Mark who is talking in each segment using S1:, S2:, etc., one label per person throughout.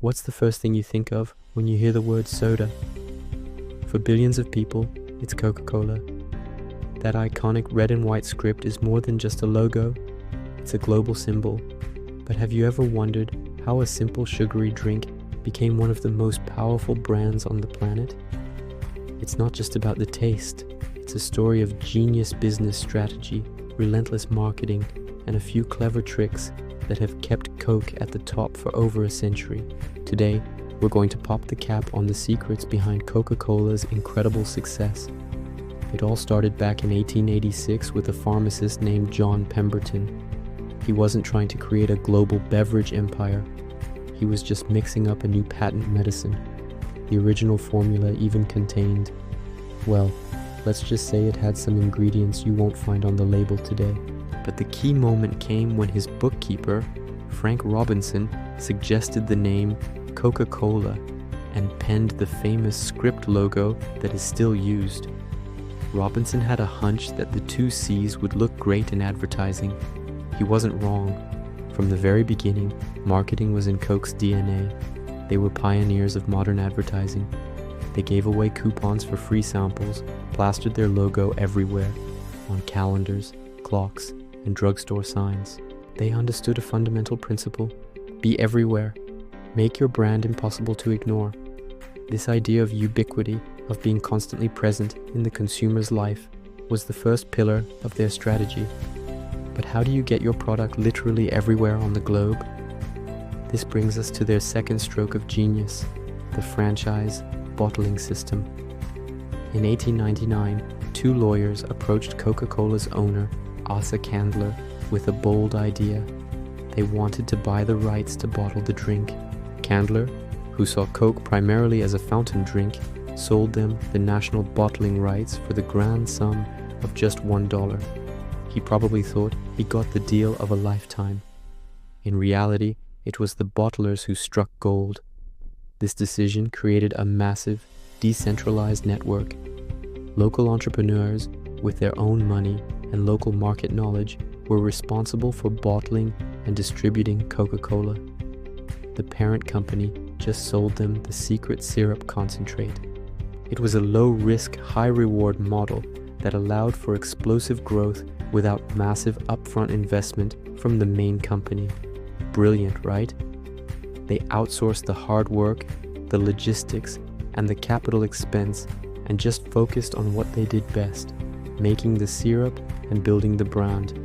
S1: What's the first thing you think of when you hear the word soda? For billions of people, it's Coca-Cola. That iconic red and white script is more than just a logo, it's a global symbol. But have you ever wondered how a simple sugary drink became one of the most powerful brands on the planet? It's not just about the taste, it's a story of genius business strategy, relentless marketing, and a few clever tricks that have kept Coke at the top for over a century. Today, we're going to pop the cap on the secrets behind Coca-Cola's incredible success. It all started back in 1886 with a pharmacist named John Pemberton. He wasn't trying to create a global beverage empire. He was just mixing up a new patent medicine. The original formula even contained, well, let's just say it had some ingredients you won't find on the label today. But the key moment came when his bookkeeper, Frank Robinson, suggested the name Coca-Cola and penned the famous script logo that is still used. Robinson had a hunch that the two C's would look great in advertising. He wasn't wrong. From the very beginning, marketing was in Coke's DNA. They were pioneers of modern advertising. They gave away coupons for free samples, plastered their logo everywhere, on calendars, clocks, and drugstore signs. They understood a fundamental principle: be everywhere. Make your brand impossible to ignore. This idea of ubiquity, of being constantly present in the consumer's life, was the first pillar of their strategy. But how do you get your product literally everywhere on the globe? This brings us to their second stroke of genius, the franchise bottling system. In 1899, two lawyers approached Coca-Cola's owner, Asa Candler, with a bold idea. They wanted to buy the rights to bottle the drink. Candler, who saw Coke primarily as a fountain drink, sold them the national bottling rights for the grand sum of just $1. He probably thought he got the deal of a lifetime. In reality, it was the bottlers who struck gold. This decision created a massive, decentralized network. Local entrepreneurs, with their own money and local market knowledge, were responsible for bottling and distributing Coca-Cola. The parent company just sold them the secret syrup concentrate. It was a low-risk, high-reward model that allowed for explosive growth without massive upfront investment from the main company. Brilliant, right? They outsourced the hard work, the logistics, and the capital expense, and just focused on what they did best: making the syrup and building the brand.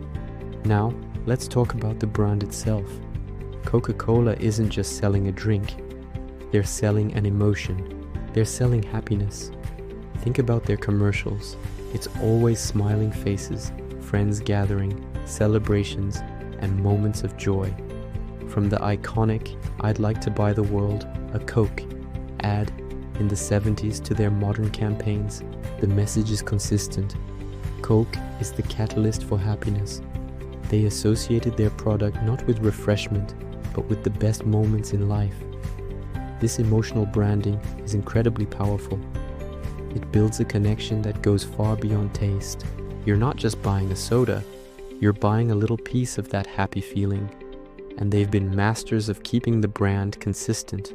S1: Now, let's talk about the brand itself. Coca-Cola isn't just selling a drink. They're selling an emotion. They're selling happiness. Think about their commercials. It's always smiling faces, friends gathering, celebrations, and moments of joy. From the iconic "I'd like to buy the world a Coke" ad in the 70s to their modern campaigns, the message is consistent. Coke is the catalyst for happiness. They associated their product not with refreshment, but with the best moments in life. This emotional branding is incredibly powerful. It builds a connection that goes far beyond taste. You're not just buying a soda, you're buying a little piece of that happy feeling. And they've been masters of keeping the brand consistent.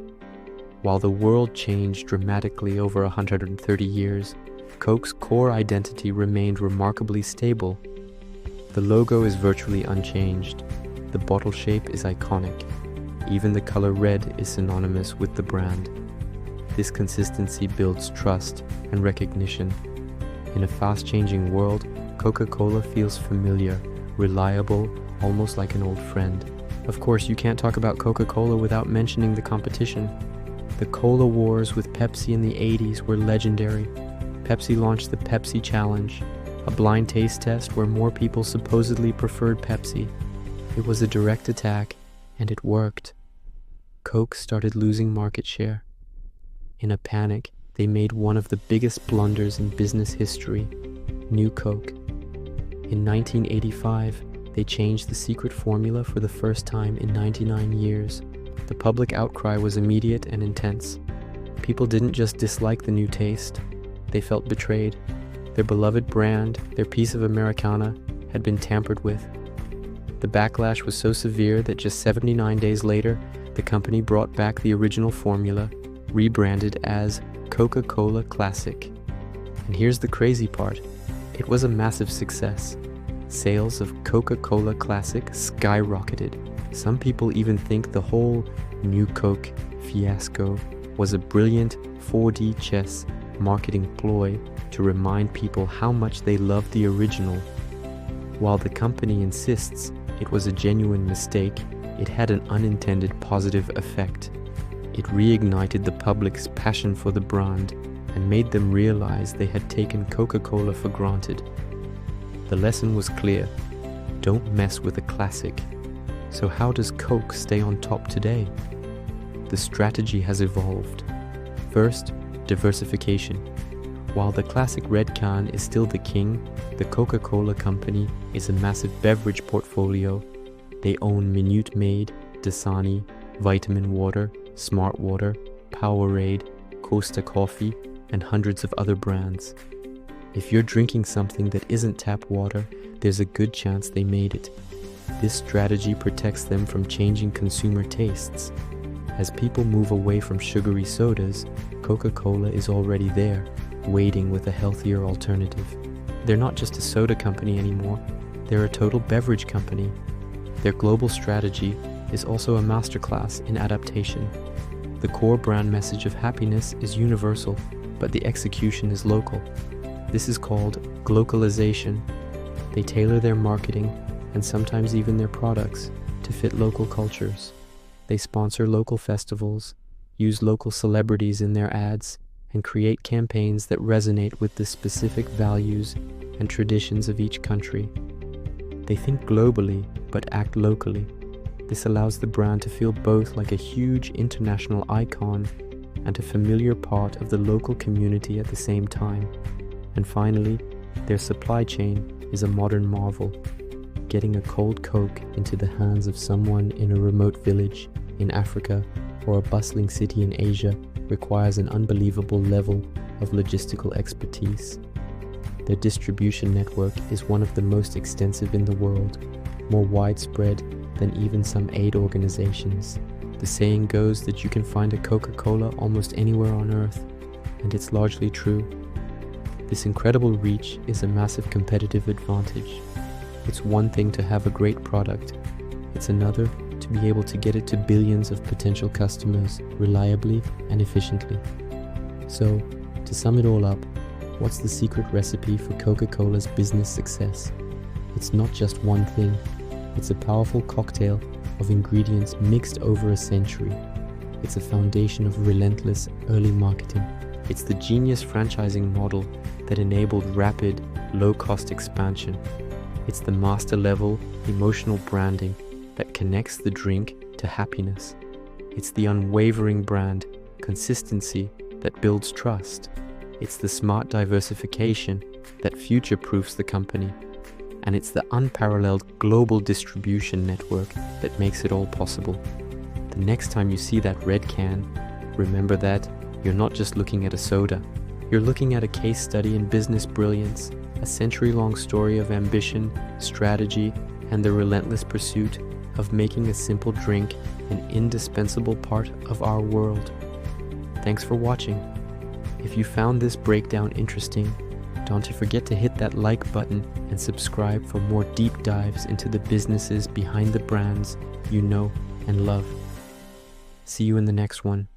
S1: While the world changed dramatically over 130 years, Coke's core identity remained remarkably stable. The logo is virtually unchanged. The bottle shape is iconic. Even the color red is synonymous with the brand. This consistency builds trust and recognition. In a fast-changing world, Coca-Cola feels familiar, reliable, almost like an old friend. Of course, you can't talk about Coca-Cola without mentioning the competition. The Cola Wars with Pepsi in the 80s were legendary. Pepsi launched the Pepsi Challenge, a blind taste test where more people supposedly preferred Pepsi. It was a direct attack, and it worked. Coke started losing market share. In a panic, they made one of the biggest blunders in business history: New Coke. In 1985, they changed the secret formula for the first time in 99 years. The public outcry was immediate and intense. People didn't just dislike the new taste, they felt betrayed. Their beloved brand, their piece of Americana, had been tampered with. The backlash was so severe that just 79 days later, The company brought back the original formula, rebranded as Coca-Cola Classic. And here's the crazy part. It was a massive success. Sales of Coca-Cola Classic skyrocketed. Some people even think the whole New Coke fiasco was a brilliant 4D chess marketing ploy to remind people how much they love the original. While the company insists it was a genuine mistake, it had an unintended positive effect. It reignited the public's passion for the brand and made them realize they had taken Coca-Cola for granted. The lesson was clear: don't mess with a classic. So how does Coke stay on top today? The strategy has evolved. First, diversification. While the classic red can is still the king, the Coca-Cola Company is a massive beverage portfolio. They own Minute Maid, Dasani, Vitamin Water, Smart Water, Powerade, Costa Coffee, and hundreds of other brands. If you're drinking something that isn't tap water, there's a good chance they made it. This strategy protects them from changing consumer tastes. As people move away from sugary sodas, Coca-Cola is already there, waiting with a healthier alternative. They're not just a soda company anymore, they're a total beverage company. Their global strategy is also a masterclass in adaptation. The core brand message of happiness is universal, but the execution is local. This is called glocalization. They tailor their marketing, and sometimes even their products, to fit local cultures. They sponsor local festivals, use local celebrities in their ads, and create campaigns that resonate with the specific values and traditions of each country. They think globally, but act locally. This allows the brand to feel both like a huge international icon and a familiar part of the local community at the same time. And finally, their supply chain is a modern marvel. Getting a cold Coke into the hands of someone in a remote village in Africa or a bustling city in Asia requires an unbelievable level of logistical expertise. Their distribution network is one of the most extensive in the world, more widespread than even some aid organizations. The saying goes that you can find a Coca-Cola almost anywhere on Earth, and it's largely true. This incredible reach is a massive competitive advantage. It's one thing to have a great product, it's another to be able to get it to billions of potential customers reliably and efficiently. So, to sum it all up, what's the secret recipe for Coca-Cola's business success? It's not just one thing, it's a powerful cocktail of ingredients mixed over a century. It's a foundation of relentless early marketing. It's the genius franchising model that enabled rapid, low-cost expansion. It's the master-level, emotional branding that connects the drink to happiness. It's the unwavering brand consistency that builds trust. It's the smart diversification that future-proofs the company. And it's the unparalleled global distribution network that makes it all possible. The next time you see that red can, remember that you're not just looking at a soda. You're looking at a case study in business brilliance, a century-long story of ambition, strategy, and the relentless pursuit of making a simple drink an indispensable part of our world. Thanks for watching. If you found this breakdown interesting, don't forget to hit that like button and subscribe for more deep dives into the businesses behind the brands you know and love. See you in the next one.